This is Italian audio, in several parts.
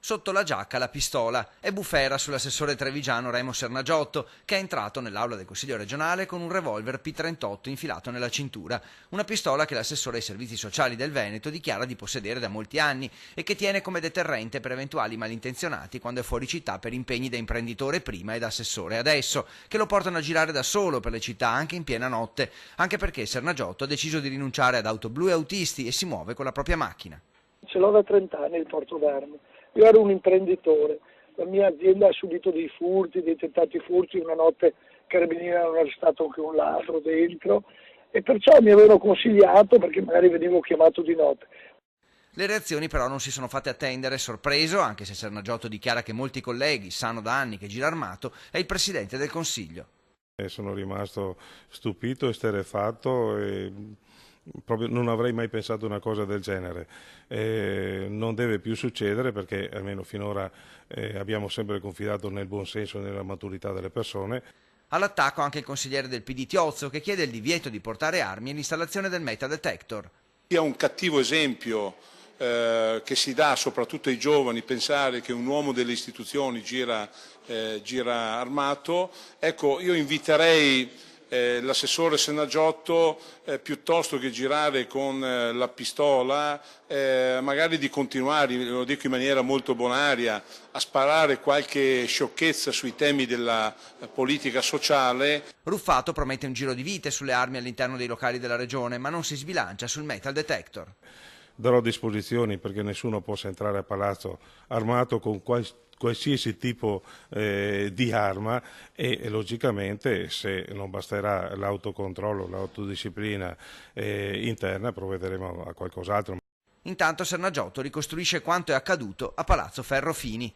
Sotto la giacca la pistola e bufera sull'assessore trevigiano Remo Sernagiotto, che è entrato nell'aula del Consiglio regionale con un revolver P38 infilato nella cintura, una pistola che l'assessore ai servizi sociali del Veneto dichiara di possedere da molti anni e che tiene come deterrente per eventuali malintenzionati quando è fuori città per impegni da imprenditore prima e da assessore adesso, che lo portano a girare da solo per le città anche in piena notte, anche perché Sernagiotto ha deciso di rinunciare ad auto blu e autisti e si muove con la propria macchina. Ce l'ho da 30 anni il porto d'armi. Io ero un imprenditore, la mia azienda ha subito dei furti, dei tentati furti, una notte carabinieri hanno arrestato anche un ladro dentro e perciò mi avevano consigliato, perché magari venivo chiamato di notte. Le reazioni però non si sono fatte attendere, sorpreso, anche se Sernagiotto dichiara che molti colleghi sanno da anni che gira armato, è il Presidente del Consiglio. Sono rimasto stupito, esterrefatto e proprio non avrei mai pensato una cosa del genere. Non deve più succedere perché almeno finora abbiamo sempre confidato nel buon senso e nella maturità delle persone. All'attacco anche il consigliere del PD Tiozzo, che chiede il divieto di portare armi e l'installazione del metal detector. È un cattivo esempio che si dà soprattutto ai giovani, pensare che un uomo delle istituzioni gira armato. Ecco, io inviterei l'assessore Sernagiotto piuttosto che girare con la pistola, magari di continuare, lo dico in maniera molto bonaria, a sparare qualche sciocchezza sui temi della politica sociale. Ruffato promette un giro di vite sulle armi all'interno dei locali della regione, ma non si sbilancia sul metal detector. Darò disposizioni perché nessuno possa entrare a palazzo armato con qualsiasi tipo di arma e logicamente se non basterà l'autocontrollo, l'autodisciplina interna provvederemo a qualcos'altro. Intanto Sernagiotto ricostruisce quanto è accaduto a Palazzo Ferrofini.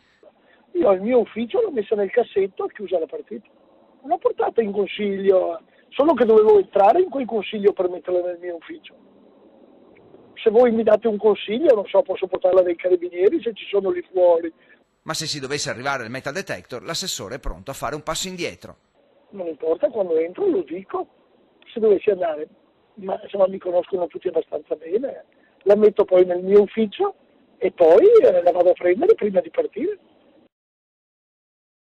Io il mio ufficio l'ho messa nel cassetto e chiusa la partita. Non l'ho portata in consiglio, solo che dovevo entrare in quel consiglio per metterla nel mio ufficio. Se voi mi date un consiglio, non so, posso portarla dai carabinieri se ci sono lì fuori. Ma se si dovesse arrivare al metal detector, l'assessore è pronto a fare un passo indietro. Non importa, quando entro lo dico, se dovessi andare, ma insomma mi conoscono tutti abbastanza bene, la metto poi nel mio ufficio e poi la vado a prendere prima di partire.